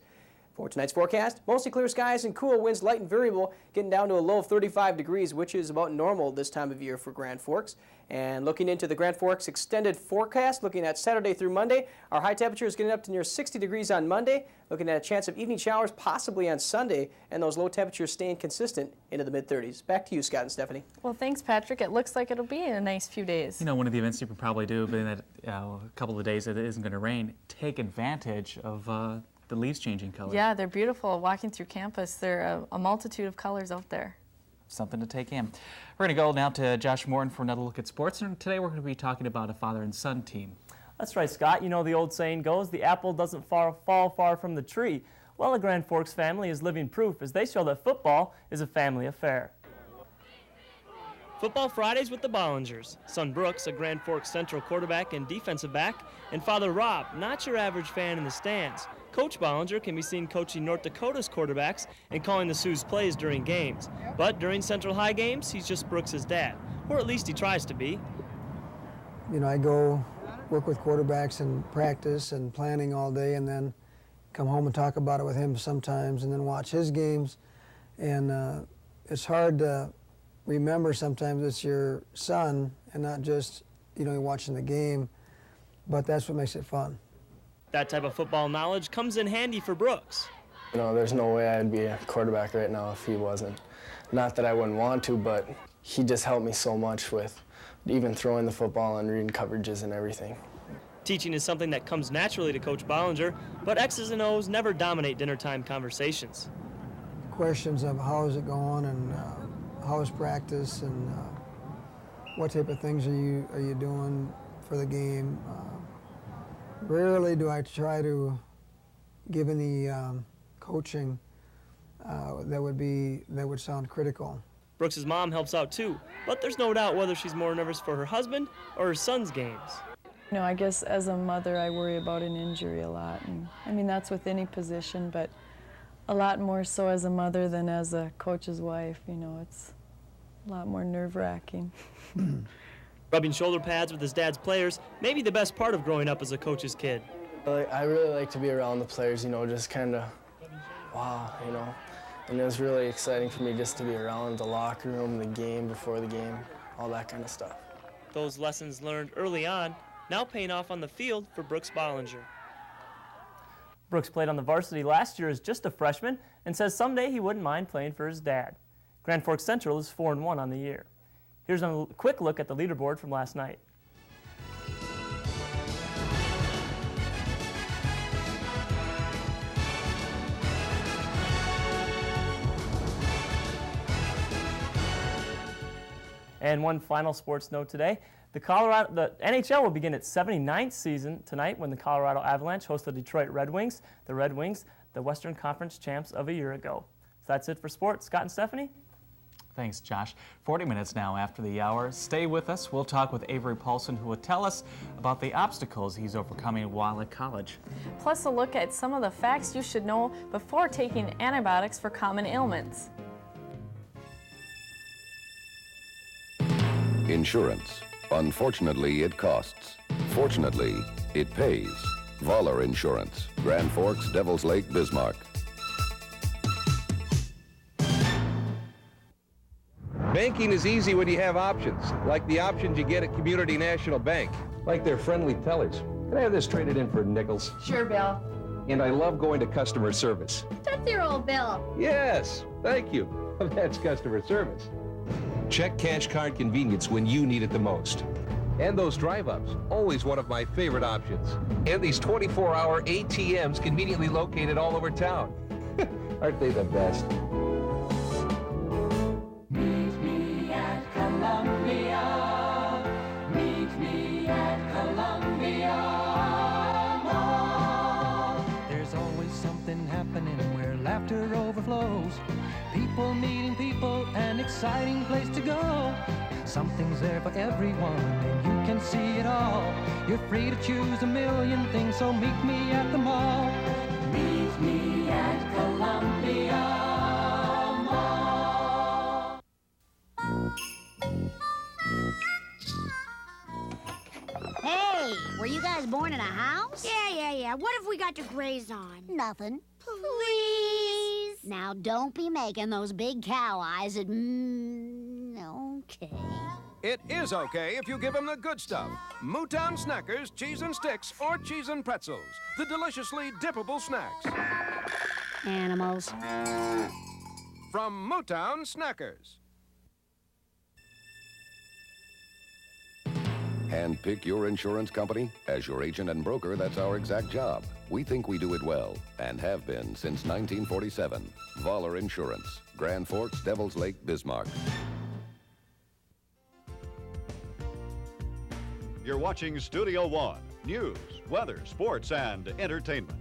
Speaker 17: For tonight's forecast, mostly clear skies and cool winds, light and variable, getting down to a low of 35 degrees, which is about normal this time of year for Grand Forks. And looking into the Grand Forks extended forecast, looking at Saturday through Monday, our high temperature is getting up to near 60 degrees on Monday, looking at a chance of evening showers possibly on Sunday, and those low temperatures staying consistent into the mid-30s. Back to you, Scott and Stephanie.
Speaker 4: Well, thanks, Patrick. It looks like it'll be in a nice few days.
Speaker 3: One of the events you can probably do, but in that a couple of days that it isn't going to rain, take advantage of the leaves changing color.
Speaker 4: Yeah, they're beautiful. Walking through campus, there are a multitude of colors out there.
Speaker 3: Something to take in. We're going to go now to Josh Morton for another look at sports, and today we're going to be talking about a father and son team.
Speaker 18: That's right, Scott. The old saying goes, the apple doesn't fall far from the tree. Well, the Grand Forks family is living proof as they show that football is a family affair. Football Fridays with the Bollingers. Son Brooks, a Grand Forks Central quarterback and defensive back, and Father Rob, not your average fan in the stands. Coach Bollinger can be seen coaching North Dakota's quarterbacks and calling the Sioux plays during games. But during Central High games, he's just Brooks' dad, or at least he tries to be.
Speaker 19: I go work with quarterbacks and practice and planning all day, and then come home and talk about it with him sometimes, and then watch his games. And it's hard to remember sometimes it's your son and not just, you're watching the game, but that's what makes it fun.
Speaker 18: That type of football knowledge comes in handy for Brooks.
Speaker 20: There's no way I'd be a quarterback right now if he wasn't. Not that I wouldn't want to, but he just helped me so much with even throwing the football and reading coverages and everything.
Speaker 18: Teaching is something that comes naturally to Coach Bollinger, but X's and O's never dominate dinnertime conversations.
Speaker 19: Questions of how is it going and how is practice and what type of things are you doing for the game. Rarely do I try to give any coaching that would sound critical.
Speaker 18: Brooks' mom helps out too, but there's no doubt whether she's more nervous for her husband or her son's games.
Speaker 21: I guess as a mother I worry about an injury a lot, and that's with any position, but a lot more so as a mother than as a coach's wife. It's a lot more nerve-wracking.
Speaker 18: Rubbing shoulder pads with his dad's players may be the best part of growing up as a coach's kid.
Speaker 20: I really like to be around the players, just kind of, wow, And it was really exciting for me just to be around the locker room, the game, before the game, all that kind of stuff.
Speaker 18: Those lessons learned early on now paying off on the field for Brooks Bollinger. Brooks played on the varsity last year as just a freshman and says someday he wouldn't mind playing for his dad. Grand Forks Central is 4-1 on the year. Here's a quick look at the leaderboard from last night. And one final sports note today. The NHL will begin its 79th season tonight when the Colorado Avalanche host the Detroit Red Wings. The Red Wings, the Western Conference champs of a year ago. So that's it for sports. Scott and Stephanie?
Speaker 3: Thanks, Josh. 40 minutes now after the hour. Stay with us. We'll talk with Avery Paulson, who will tell us about the obstacles he's overcoming while at college.
Speaker 4: Plus a look at some of the facts you should know before taking antibiotics for common ailments.
Speaker 1: Insurance. Unfortunately, it costs. Fortunately, it pays. Voller Insurance. Grand Forks, Devil's Lake, Bismarck.
Speaker 5: Banking is easy when you have options, like the options you get at Community National Bank. Like their friendly tellers. Can I have this traded in for nickels?
Speaker 6: Sure, Bill.
Speaker 5: And I love going to customer service.
Speaker 6: That's your old Bill.
Speaker 5: Yes, thank you. That's customer service. Check cash card convenience when you need it the most. And those drive-ups, always one of my favorite options. And these 24-hour ATMs conveniently located all over town. Aren't they the best?
Speaker 7: Meet me at Columbia. Meet me at Columbia Mall.
Speaker 22: There's always something happening where laughter overflows. People meeting people, an exciting place to go. Something's there for everyone, and you can see it all. You're free to choose a million things, so meet me at the mall.
Speaker 7: Meet me at Columbia Mall.
Speaker 23: Hey, were you guys born in a house? Yeah. What have we got to graze on? Nothing. Please? Now, don't be making those big cow eyes at... okay.
Speaker 24: It is okay if you give them the good stuff. Mootown Snackers, cheese and sticks, or cheese and pretzels. The deliciously dippable snacks.
Speaker 23: Animals.
Speaker 24: From Mootown Snackers.
Speaker 1: Handpick your insurance company? As your agent and broker, that's our exact job. We think we do it well, and have been since 1947. Voller Insurance. Grand Forks, Devil's Lake, Bismarck.
Speaker 11: You're watching Studio One. News, weather, sports, and entertainment.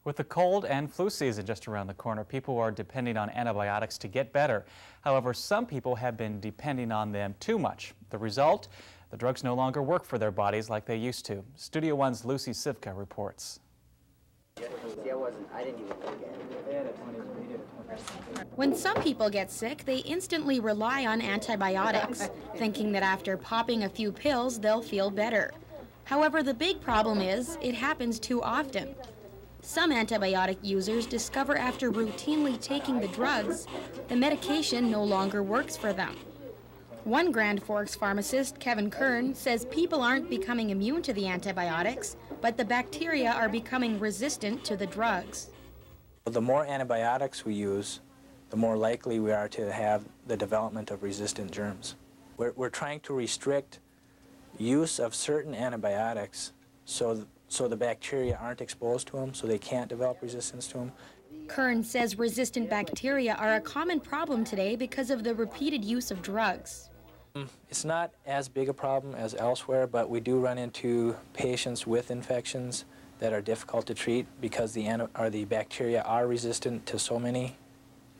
Speaker 3: With the cold and flu season just around the corner, people are depending on antibiotics to get better. However, some people have been depending on them too much. The result? The drugs no longer work for their bodies like they used to. Studio One's Lucy Sivka reports.
Speaker 12: When some people get sick, they instantly rely on antibiotics, thinking that after popping a few pills, they'll feel better. However, the big problem is it happens too often. Some antibiotic users discover after routinely taking the drugs, the medication no longer works for them. One Grand Forks pharmacist, Kevin Kern, says people aren't becoming immune to the antibiotics, but the bacteria are becoming resistant to the drugs.
Speaker 25: The more antibiotics we use, the more likely we are to have the development of resistant germs. We're trying to restrict use of certain antibiotics so the bacteria aren't exposed to them, so they can't develop resistance to them.
Speaker 12: Kern says resistant bacteria are a common problem today because of the repeated use of drugs.
Speaker 25: It's not as big a problem as elsewhere, but we do run into patients with infections that are difficult to treat because the bacteria are resistant to so many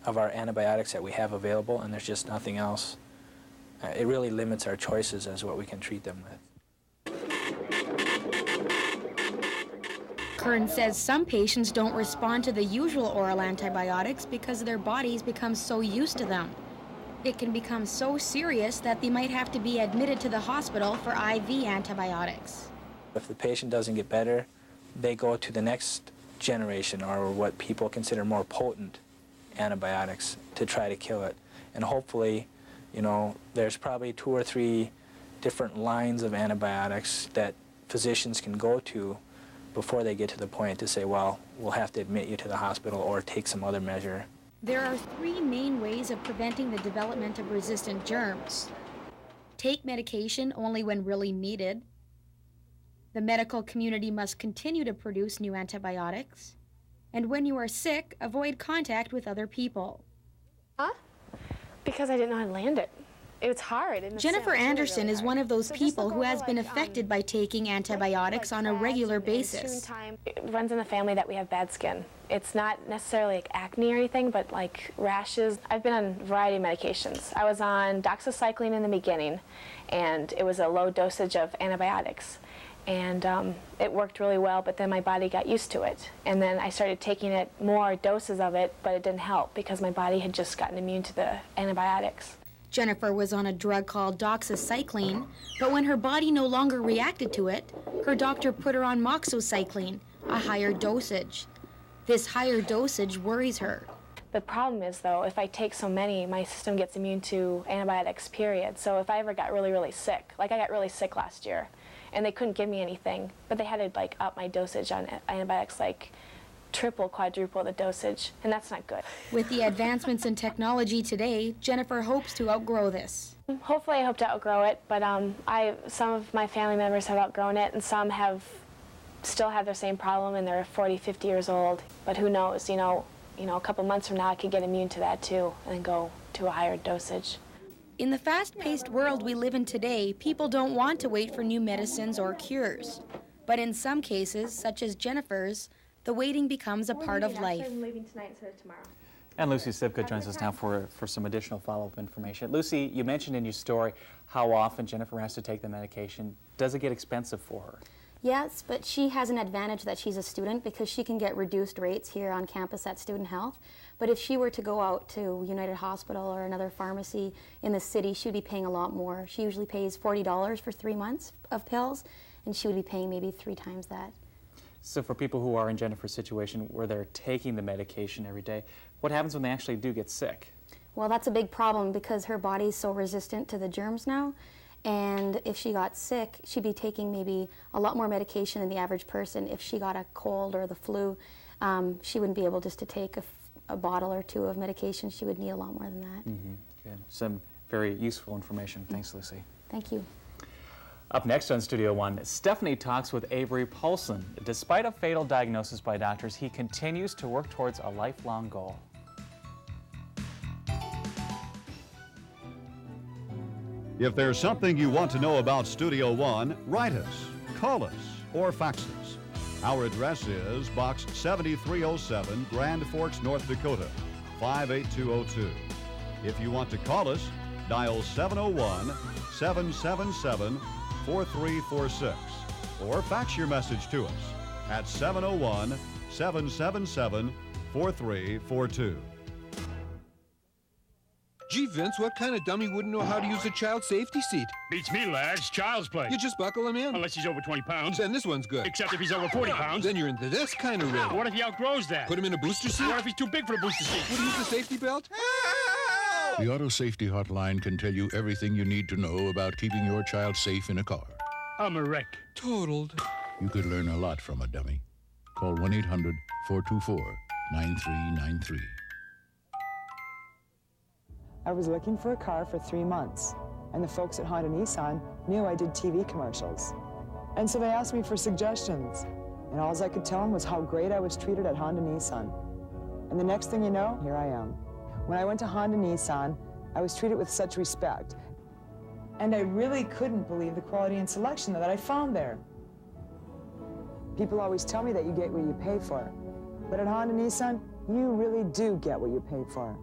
Speaker 25: of our antibiotics that we have available, and there's just nothing else. It really limits our choices as what we can treat them with.
Speaker 12: Kern says some patients don't respond to the usual oral antibiotics because their bodies become so used to them. It can become so serious that they might have to be admitted to the hospital for IV antibiotics.
Speaker 25: If the patient doesn't get better, they go to the next generation, or what people consider more potent antibiotics, to try to kill it. And hopefully, you know, there's probably 2 or 3 different lines of antibiotics that physicians can go to before they get to the point to say, well, we'll have to admit you to the hospital or take some other measure.
Speaker 12: There are 3 main ways of preventing the development of resistant germs. Take medication only when really needed. The medical community must continue to produce new antibiotics. And when you are sick, avoid contact with other people.
Speaker 2: Huh? Because I didn't know how to land it. It was hard.
Speaker 12: Jennifer Anderson is one of those people who has been affected by taking antibiotics on a regular basis.
Speaker 2: It runs in the family that we have bad skin. It's not necessarily like acne or anything, but like rashes. I've been on a variety of medications. I was on doxycycline in the beginning, and it was a low dosage of antibiotics. And it worked really well, but then my body got used to it. And then I started taking it, more doses of it, but it didn't help because my body had just gotten immune to the antibiotics.
Speaker 12: Jennifer was on a drug called doxycycline, but when her body no longer reacted to it, her doctor put her on moxocycline, a higher dosage. This higher dosage worries her.
Speaker 2: The problem is, though, if I take so many, my system gets immune to antibiotics, period. So if I ever got really, really sick, like I got really sick last year, and they couldn't give me anything, but they had to like up my dosage on antibiotics, like triple, quadruple the dosage, and that's not good.
Speaker 12: With the advancements in technology today, Jennifer hopes to outgrow this.
Speaker 2: Hopefully I hope to outgrow it, but some of my family members have outgrown it, and some still have their same problem, and they're 40, 50 years old. But who knows, you know, a couple months from now I could get immune to that too, and then go to a higher dosage.
Speaker 12: In the fast-paced world we live in today, people don't want to wait for new medicines or cures. But in some cases, such as Jennifer's, the waiting becomes a part of life.
Speaker 2: I'm leaving tonight instead of tomorrow.
Speaker 3: And Lucy Sivka joins us now for some additional follow-up information. Lucy, you mentioned in your story how often Jennifer has to take the medication. Does it get expensive for her?
Speaker 12: Yes, but she has an advantage that she's a student because she can get reduced rates here on campus at Student Health. But if she were to go out to United Hospital or another pharmacy in the city, she would be paying a lot more. She usually pays $40 for 3 months of pills, and she would be paying maybe 3 times that.
Speaker 3: So for people who are in Jennifer's situation where they're taking the medication every day, what happens when they actually do get sick?
Speaker 12: Well, that's a big problem because her body's so resistant to the germs now. And if she got sick, she'd be taking maybe a lot more medication than the average person. If she got a cold or the flu, she wouldn't be able just to take a bottle or 2 of medication. She would need a lot more than that.
Speaker 3: Mm-hmm. Okay. Some very useful information. Thanks, Lucy.
Speaker 12: Thank you.
Speaker 3: Up next on Studio One, Stephanie talks with Avery Paulson. Despite a fatal diagnosis by doctors, he continues to work towards a lifelong goal.
Speaker 11: If there's something you want to know about Studio One, write us, call us, or fax us. Our address is Box 7307, Grand Forks, North Dakota, 58202. If you want to call us, dial 701-777-4346 or fax your message to us at 701-777-4342.
Speaker 6: Gee, Vince, what kind of dummy wouldn't know how to use a child safety seat?
Speaker 8: Beats me, lad. It's child's play.
Speaker 6: You just buckle him in.
Speaker 8: Unless he's over 20 pounds.
Speaker 6: Then this one's good.
Speaker 8: Except if he's over 40 pounds.
Speaker 6: Then you're into this kind of rig.
Speaker 8: What if he outgrows that?
Speaker 6: Put him in a booster seat?
Speaker 8: What if he's too big for a booster seat?
Speaker 6: Would he use the safety belt?
Speaker 9: The Auto Safety Hotline can tell you everything you need to know about keeping your child safe in a car.
Speaker 8: I'm a wreck.
Speaker 6: Totaled.
Speaker 9: You could learn a lot from a dummy. Call 1-800-424-9393.
Speaker 10: I was looking for a car for 3 months, and the folks at Honda Nissan knew I did TV commercials. And so they asked me for suggestions, and all I could tell them was how great I was treated at Honda Nissan. And the next thing you know, here I am. When I went to Honda Nissan, I was treated with such respect. And I really couldn't believe the quality and selection that I found there. People always tell me that you get what you pay for. But at Honda Nissan, you really do get what you pay for.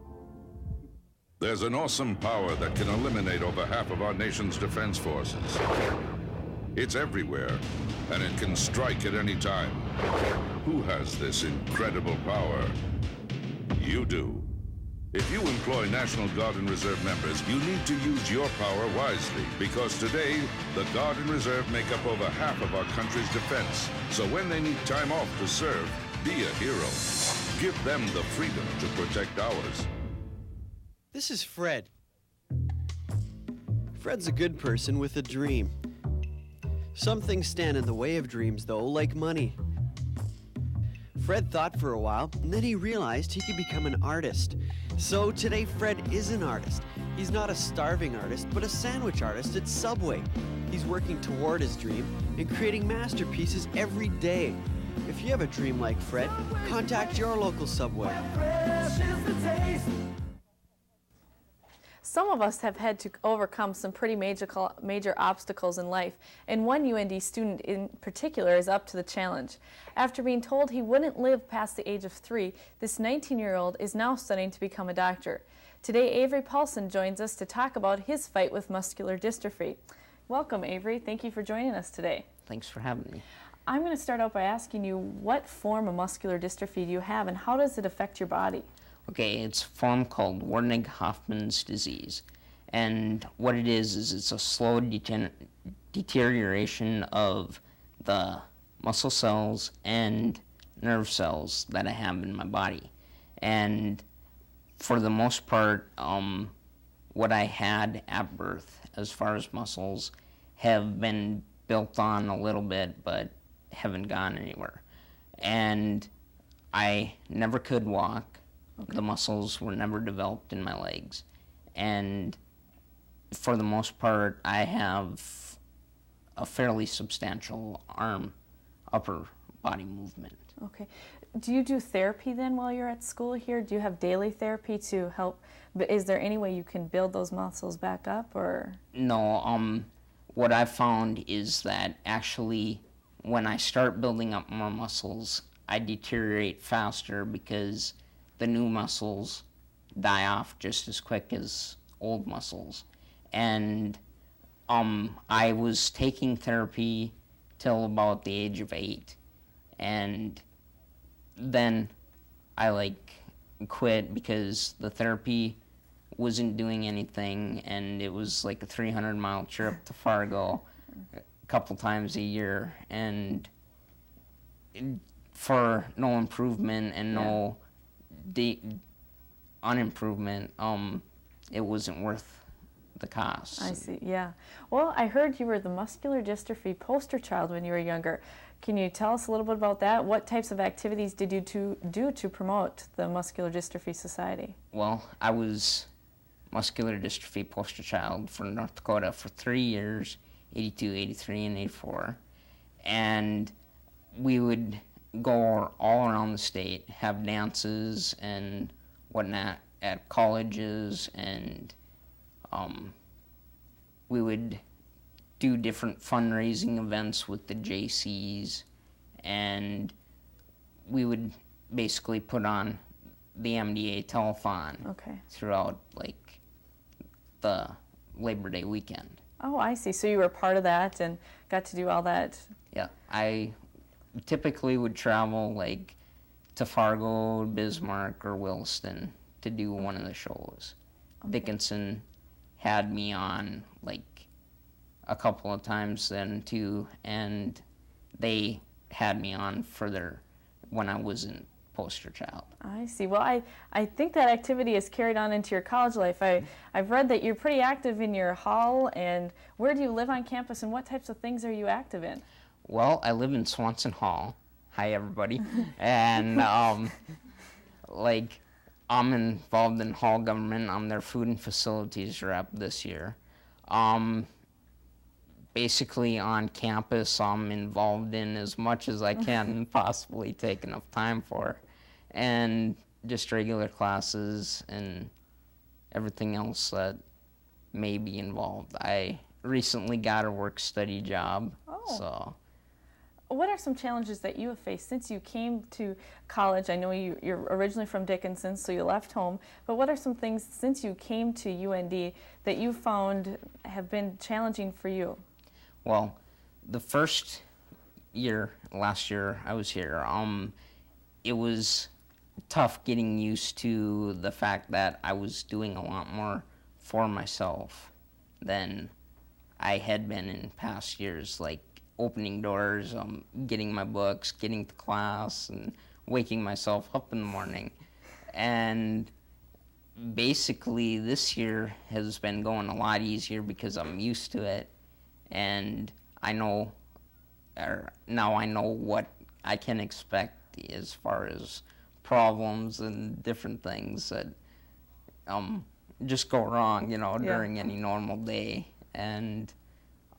Speaker 26: There's an awesome power that can eliminate over half of our nation's defense forces. It's everywhere, and it can strike at any time. Who has this incredible power? You do. If you employ National Guard and Reserve members, you need to use your power wisely, because today, the Guard and Reserve make up over half of our country's defense. So when they need time off to serve, Be a hero. Give them the freedom to protect ours.
Speaker 13: This is Fred. Fred's a good person with a dream. Some things stand in the way of dreams, though, like money. Fred thought for a while, and then he realized he could become an artist. So today, Fred is an artist. He's not a starving artist, but a sandwich artist at Subway. He's working toward his dream and creating masterpieces every day. If you have a dream like Fred, contact your local Subway.
Speaker 4: Some of us have had to overcome some pretty major obstacles in life, and one UND student in particular is up to the challenge. After being told he wouldn't live past the age of 3, this 19-year-old is now studying to become a doctor. Today, Avery Paulson joins us to talk about his fight with muscular dystrophy. Welcome, Avery. Thank you for joining us today.
Speaker 14: Thanks for having me.
Speaker 4: I'm going to start out by asking you, what form of muscular dystrophy do you have, and how does it affect your body?
Speaker 14: Okay, it's a form called Wernig-Hoffman's disease. And what it is it's a slow deterioration of the muscle cells and nerve cells that I have in my body. And for the most part, what I had at birth, as far as muscles, have been built on a little bit, but haven't gone anywhere. And I never could walk. Okay. The muscles were never developed in my legs. And for the most part, I have a fairly substantial upper body movement.
Speaker 4: Okay. Do you do therapy then while you're at school here? Do you have daily therapy to help? But is there any way you can build those muscles back up, or?
Speaker 14: No. What I've found is that actually when I start building up more muscles, I deteriorate faster because the new muscles die off just as quick as old muscles. And I was taking therapy till about the age of 8, and then I quit because the therapy wasn't doing anything, and it was like a 300-mile trip to Fargo a couple times a year, and for no improvement and no unimprovement, it wasn't worth the cost.
Speaker 4: I see, yeah. Well, I heard you were the muscular dystrophy poster child when you were younger. Can you tell us a little bit about that? What types of activities did you do to promote the Muscular Dystrophy Society?
Speaker 14: Well, I was muscular dystrophy poster child for North Dakota for 3 years, 82, 83, and 84. And we would go all around the state, have dances and whatnot at colleges, and we would do different fundraising events with the JCs, and we would basically put on the MDA telethon throughout the Labor Day weekend.
Speaker 4: Oh, I see. So you were part of that and got to do all that.
Speaker 14: Yeah, I typically would travel to Fargo, Bismarck, or Williston to do one of the shows. Okay. Dickinson had me on a couple of times then too, and they had me on when I wasn't poster child.
Speaker 4: I see. Well, I think that activity is carried on into your college life. I've read that you're pretty active in your hall, and where do you live on campus, and what types of things are you active in?
Speaker 14: Well, I live in Swanson Hall. Hi, everybody. And I'm involved in hall government. I'm their food and facilities rep this year. Basically on campus, I'm involved in as much as I can possibly take enough time for, and just regular classes and everything else that may be involved. I recently got a work-study job, so.
Speaker 4: What are some challenges that you have faced since you came to college? I know you're originally from Dickinson, so you left home, but what are some things since you came to UND that you found have been challenging for you?
Speaker 14: Well, the first year, last year I was here, it was tough getting used to the fact that I was doing a lot more for myself than I had been in past years, opening doors, getting my books, getting to class, and waking myself up in the morning. And basically this year has been going a lot easier because I'm used to it, and now I know what I can expect as far as problems and different things that just go wrong, during any normal day. And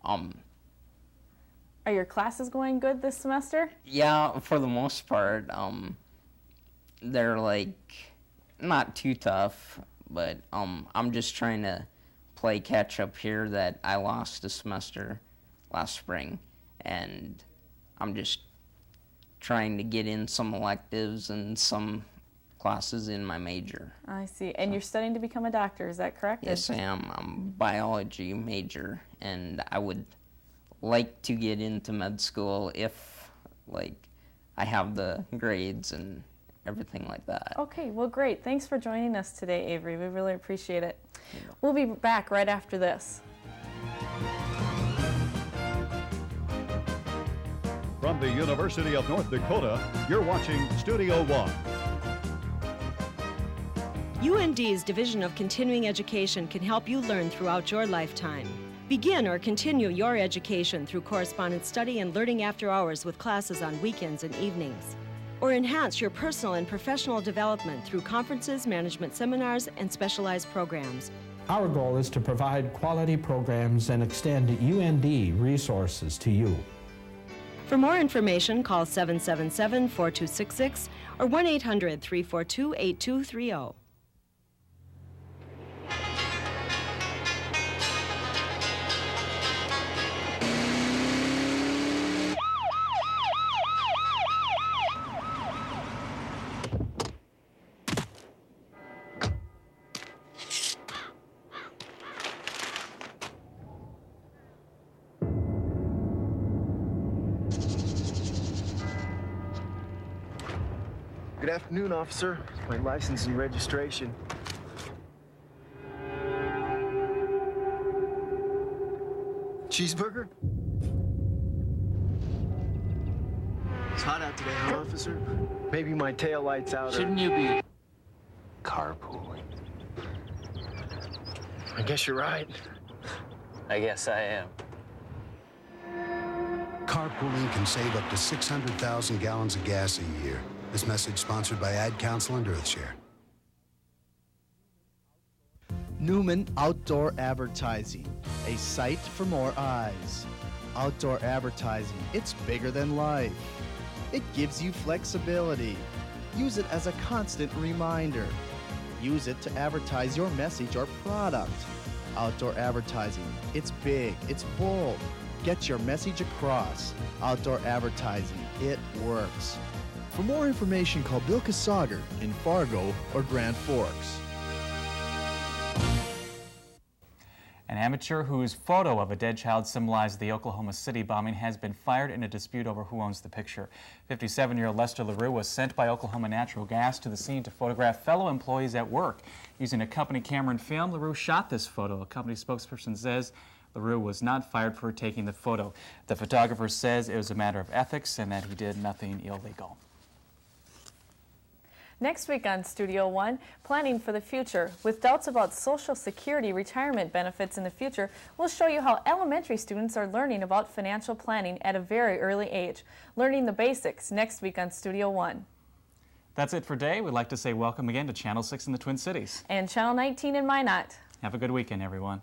Speaker 4: are your classes going good this semester?
Speaker 14: yeah, for the most part, they're like not too tough, but I'm just trying to play catch up here that I lost a semester last spring, and I'm just trying to get in some electives and some classes in my major.
Speaker 4: I see. And you're studying to become a doctor, is that correct?
Speaker 14: Yes, I am. I'm a biology major, and I would like to get into med school if, I have the grades and everything like that.
Speaker 4: Okay, well, great. Thanks for joining us today, Avery. We really appreciate it. We'll be back right after this.
Speaker 11: From the University of North Dakota, you're watching Studio One.
Speaker 15: UND's Division of Continuing Education can help you learn throughout your lifetime. Begin or continue your education through correspondence study and learning after hours with classes on weekends and evenings. Or enhance your personal and professional development through conferences, management seminars, and specialized programs.
Speaker 16: Our goal is to provide quality programs and extend UND resources to you.
Speaker 15: For more information, call 777-4266 or 1-800-342-8230.
Speaker 17: Good afternoon, officer. My license and registration. Cheeseburger? It's hot out today, huh, officer? Maybe my tail light's out.
Speaker 19: Shouldn't you be carpooling?
Speaker 17: I guess you're right.
Speaker 19: I guess I am.
Speaker 20: Carpooling can save up to 600,000 gallons of gas a year. This message sponsored by Ad Council and Earthshare.
Speaker 21: Newman Outdoor Advertising, a sight for more eyes. Outdoor advertising, it's bigger than life. It gives you flexibility. Use it as a constant reminder. Use it to advertise your message or product. Outdoor advertising, it's big, it's bold. Get your message across. Outdoor advertising, it works. For more information, call Bill Kasager in Fargo or Grand Forks.
Speaker 3: An amateur whose photo of a dead child symbolized the Oklahoma City bombing has been fired in a dispute over who owns the picture. 57-year-old Lester LaRue was sent by Oklahoma Natural Gas to the scene to photograph fellow employees at work. Using a company camera and film, LaRue shot this photo. A company spokesperson says LaRue was not fired for taking the photo. The photographer says it was a matter of ethics and that he did nothing illegal.
Speaker 4: Next week on Studio One, planning for the future. With doubts about Social Security retirement benefits in the future, we'll show you how elementary students are learning about financial planning at a very early age. Learning the basics next week on Studio One.
Speaker 3: That's it for today. We'd like to say welcome again to Channel 6 in the Twin Cities.
Speaker 4: And Channel 19 in Minot.
Speaker 3: Have a good weekend, everyone.